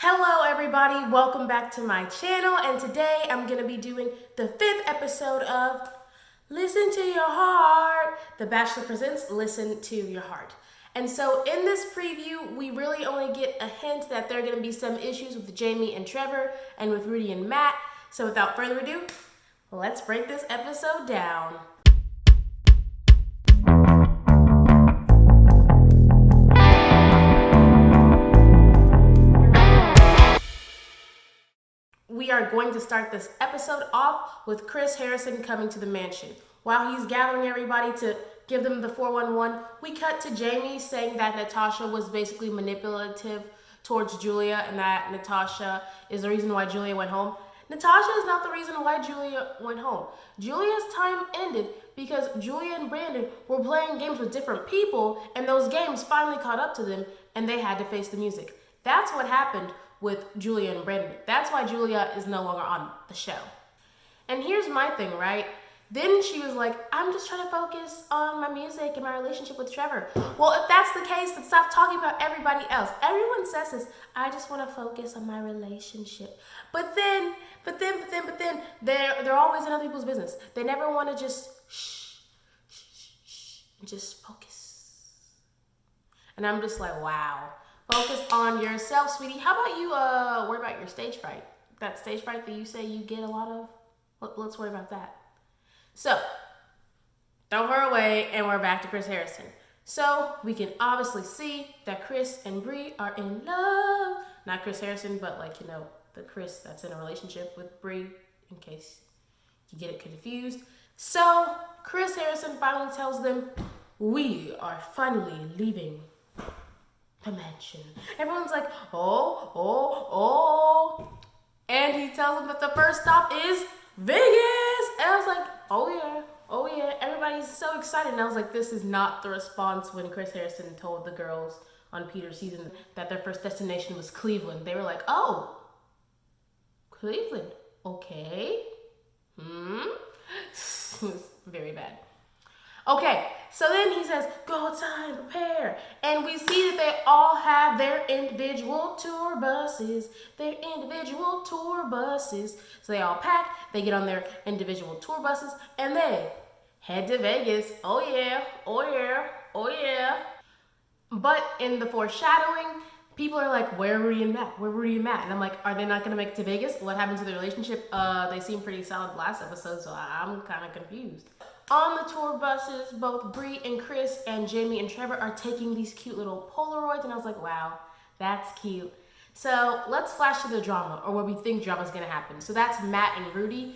Hello everybody, welcome back to my channel, and today I'm going to be doing the 5th episode of Listen to Your Heart. The Bachelor presents Listen to Your Heart. And so in this preview, we really only get a hint that there are going to be some issues with Jamie and Trevor and with Rudy and Matt. So without further ado, let's break this episode down. We are going to start this episode off with Chris Harrison coming to the mansion. While he's gathering everybody to give them the 411, we cut to Jamie saying that Natasha was basically manipulative towards Julia and that Natasha is the reason why Julia went home. Natasha is not the reason why Julia went home. Julia's time ended because Julia and Brandon were playing games with different people, and those games finally caught up to them and they had to face the music. That's what happened with Julia and Brandon. That's why Julia is no longer on the show. And here's my thing, right? Then she was like, I'm just trying to focus on my music and my relationship with Trevor. Well, if that's the case, then stop talking about everybody else. Everyone says this, I just want to focus on my relationship. But then, they're always in other people's business. They never want to just and just focus. And I'm just like, wow. Focus on yourself, sweetie. How about you worry about your stage fright? That stage fright that you say you get a lot of? Let's worry about that. So, throw her away, and we're back to Chris Harrison. So, we can obviously see that Chris and Bree are in love. Not Chris Harrison, but the Chris that's in a relationship with Bree, in case you get it confused. So, Chris Harrison finally tells them, we are finally leaving the mansion. Everyone's like, oh. And he tells them that the first stop is Vegas. And I was like, oh yeah. Everybody's so excited. And I was like, this is not the response when Chris Harrison told the girls on Peter's season that their first destination was Cleveland. They were like, oh, Cleveland. Okay. It was very bad. Okay, so then he says, go outside and prepare. And we see that they all have their individual tour buses. So they all pack, they get on their individual tour buses, and they head to Vegas. Oh yeah. But in the foreshadowing, people are like, where are Rudy and Matt? And I'm like, are they not going to make it to Vegas? What happened to the relationship? They seem pretty solid last episode, so I'm kind of confused. On the tour buses, both Bree and Chris and Jamie and Trevor are taking these cute little Polaroids, and I was like, wow, that's cute. So let's flash to the drama, or what we think drama is going to happen. So that's Matt and Rudy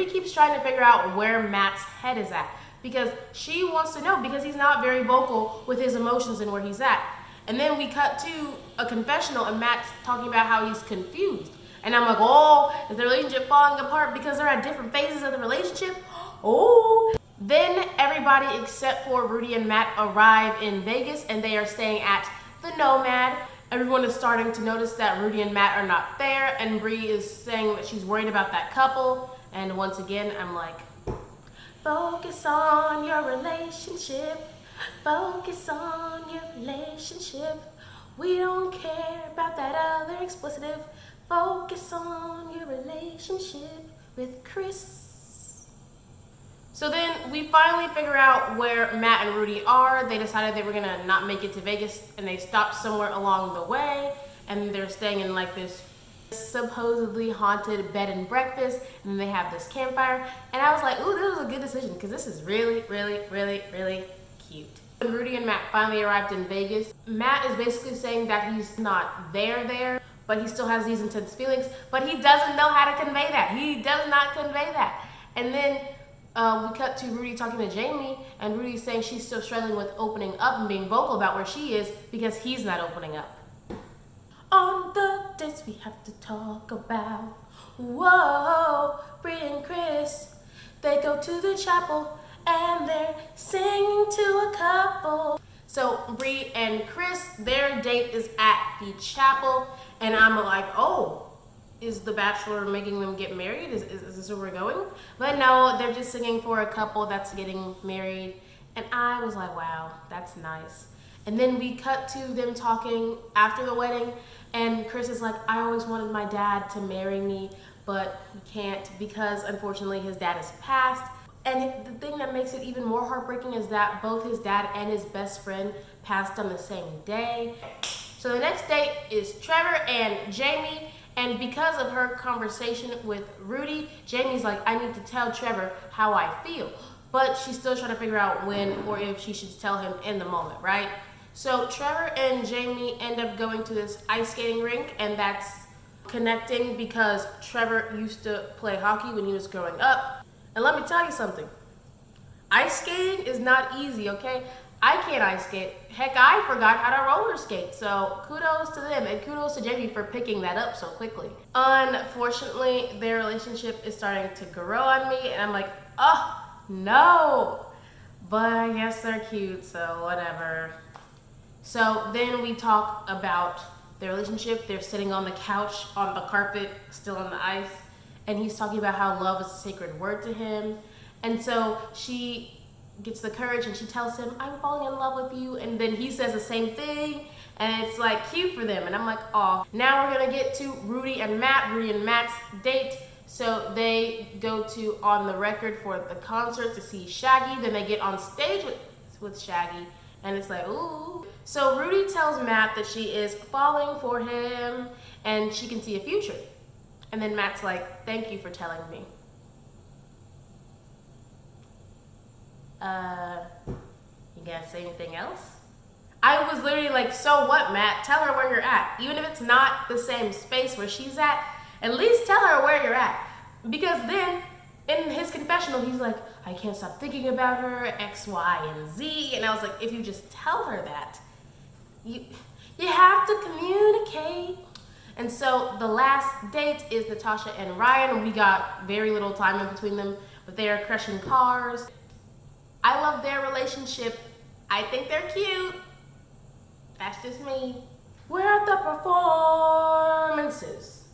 keeps trying to figure out where Matt's head is at, because she wants to know, because he's not very vocal with his emotions and where he's at. And then we cut to a confessional, and Matt's talking about how he's confused. And I'm like, oh, is the relationship falling apart because they're at different phases of the relationship? Oh. Then everybody except for Rudy and Matt arrive in Vegas, and they are staying at the Nomad. Everyone is starting to notice that Rudy and Matt are not there, and Bree is saying that she's worried about that couple. And once again, I'm like, focus on your relationship. Focus on your relationship. We don't care about that other explicitive. Focus on your relationship with Chris. So then we finally figure out where Matt and Rudy are. They decided they were gonna not make it to Vegas, and they stopped somewhere along the way, and they're staying in like this supposedly haunted bed and breakfast, and then they have this campfire. And I was like, ooh, this was a good decision, because this is really cute. When Rudy and Matt finally arrived in Vegas, Matt is basically saying that he's not there, but he still has these intense feelings, but he doesn't know how to convey that. He does not convey that. And then we cut to Rudy talking to Jamie, and Rudy's saying she's still struggling with opening up and being vocal about where she is because he's not opening up. On the dates we have to talk about, whoa, Bree and Chris, they go to the chapel and they're singing to a couple. So Bree and Chris, their date is at the chapel, and I'm like, oh, is the Bachelor making them get married? Is this where we're going? But no, they're just singing for a couple that's getting married. And I was like, wow, that's nice. And then we cut to them talking after the wedding, And Chris is like, I always wanted my dad to marry me, but he can't because unfortunately his dad has passed. And the thing that makes it even more heartbreaking is that both his dad and his best friend passed on the same day. So the next date is Trevor and Jamie, and because of her conversation with Rudy, Jamie's like, I need to tell Trevor how I feel. But she's still trying to figure out when or if she should tell him in the moment, right? So Trevor and Jamie end up going to this ice skating rink, and that's connecting because Trevor used to play hockey when he was growing up. And let me tell you something, ice skating is not easy, okay? I can't ice skate. Heck, I forgot how to roller skate. So kudos to them, and kudos to Jamie for picking that up so quickly. Unfortunately, their relationship is starting to grow on me, and I'm like, oh, no. But I guess they're cute, so whatever. So then we talk about their relationship. They're sitting on the couch, on the carpet, still on the ice, and he's talking about how love is a sacred word to him. And so she gets the courage and she tells him, I'm falling in love with you. And then he says the same thing, and it's like cute for them. And I'm like, oh. Now we're gonna get to Rudy and Matt's date. So they go to On the Record for the concert to see Shaggy. Then they get on stage with Shaggy, and it's like, ooh. So Rudy tells Matt that she is falling for him and she can see a future. And then Matt's like, thank you for telling me. You gonna say anything else? I was literally like, so what, Matt? Tell her where you're at. Even if it's not the same space where she's at least tell her where you're at. Because then, in his confessional, he's like, I can't stop thinking about her, X, Y, and Z. And I was like, if you just tell her that, you have to communicate. And so the last date is Natasha and Ryan. We got very little time in between them, but they are crushing cars. I love their relationship. I think they're cute. That's just me. We're at the performances.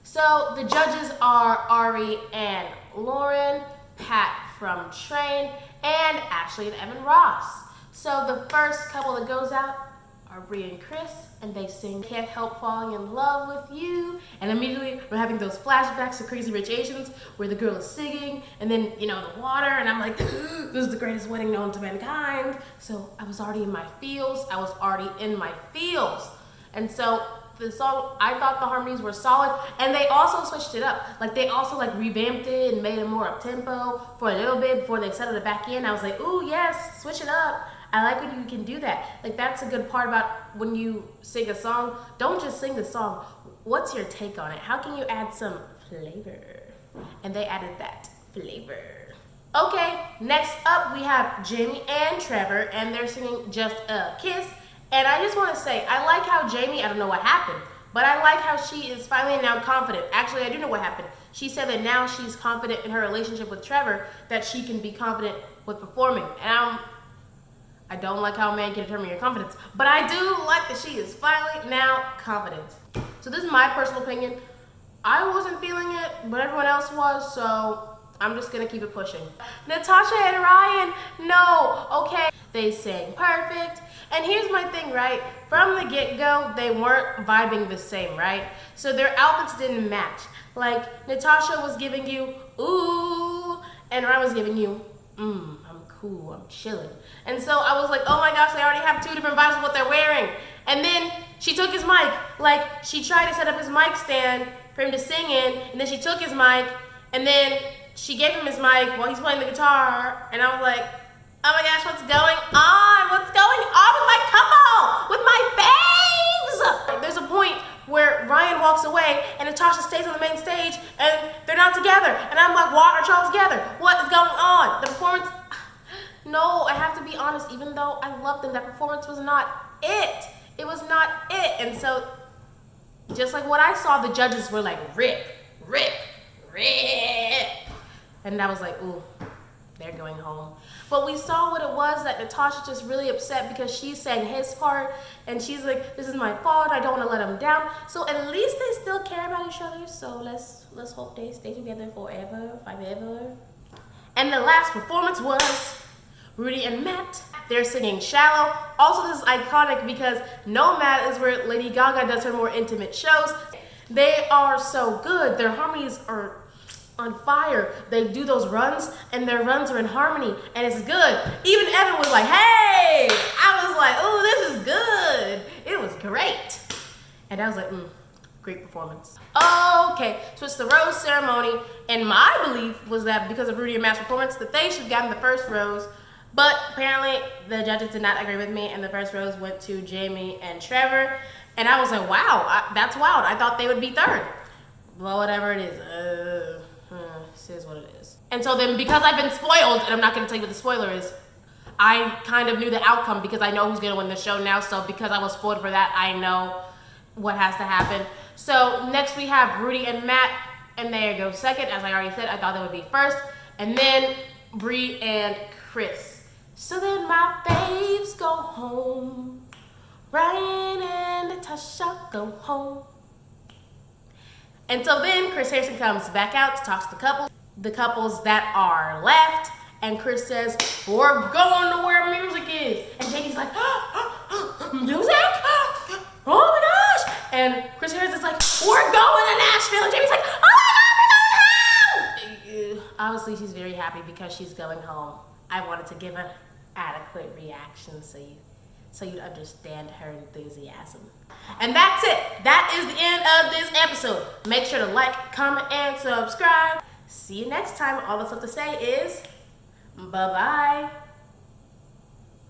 So the judges are Ari and Lauren, Pat from Train, and Ashley and Evan Ross. So the first couple that goes out are Brie and Chris, and they sing Can't Help Falling in Love with You. And immediately we're having those flashbacks to Crazy Rich Asians where the girl is singing and then, the water, and I'm like, this is the greatest wedding known to mankind. So I was already in my feels. And so the song, I thought the harmonies were solid, and they also switched it up. Like they also revamped it and made it more up tempo for a little bit before they settled it back in. I was like, ooh, yes, switch it up. I like when you can do that. Like that's a good part about when you sing a song. Don't just sing the song. What's your take on it? How can you add some flavor? And they added that flavor. Okay, next up we have Jamie and Trevor, and they're singing Just a Kiss. And I just want to say, I like how Jamie, I don't know what happened, but I like how she is finally now confident. Actually, I do know what happened. She said that now she's confident in her relationship with Trevor, that she can be confident with performing. And I don't like how a man can determine your confidence, but I do like that she is finally now confident. So this is my personal opinion. I wasn't feeling it, but everyone else was, so I'm just gonna keep it pushing. Natasha and Ryan, no, okay. They sang perfect. And here's my thing, right? From the get-go, they weren't vibing the same, right? So their outfits didn't match. Like, Natasha was giving you, ooh, and Ryan was giving you, I'm cool, I'm chilling. And so I was like, oh my gosh, they already have two different vibes of what they're wearing. And then she took his mic. Like, she tried to set up his mic stand for him to sing in, and then she took his mic, and then she gave him his mic while he's playing the guitar, and I was like, oh my gosh, what's going on? What's going on with my couple? With my babes? There's a point where Ryan walks away and Natasha stays on the main stage and they're not together. And I'm like, why are y'all together? What is going on? The performance, no, I have to be honest, even though I love them, that performance was not it. It was not it. And so, just like what I saw, the judges were like, rip. And I was like, ooh, they're going home. But we saw what it was, that Natasha just really upset because she sang his part, and she's like, this is my fault, I don't want to let him down. So at least they still care about each other, so let's hope they stay together forever. And the last performance was Rudy and Matt. They're singing Shallow. Also, this is iconic because Nomad is where Lady Gaga does her more intimate shows. They are so good. Their harmonies are on fire. They do those runs, and their runs are in harmony, and it's good. Even Evan was like, hey! I was like, oh, this is good. It was great. And I was like, great performance. Okay, so it's the rose ceremony, and my belief was that because of Rudy and Matt's performance, that they should have gotten the first rose, but apparently the judges did not agree with me, and the first rose went to Jamie and Trevor, and I was like, wow, that's wild. I thought they would be third. Well, whatever it is, this is what it is. And so then, because I've been spoiled, and I'm not gonna tell you what the spoiler is, I kind of knew the outcome because I know who's gonna win the show now, so because I was spoiled for that, I know what has to happen. So next we have Rudy and Matt, and they go second. As I already said, I thought they would be first. And then Bree and Chris. So then my faves go home. Ryan and Natasha go home. And so then Chris Harrison comes back out to talk to the couples that are left. And Chris says, we're going to where music is. And JD's like, music? Oh my gosh! And Chris Harrison's like, we're going to Nashville. And Jamie's like, oh my God, we're going home! Obviously, she's very happy because she's going home. I wanted to give an adequate reaction so you'd understand her enthusiasm. And that's it. That is the end of this episode. Make sure to like, comment, and subscribe. See you next time. All that's left to say is, bye-bye.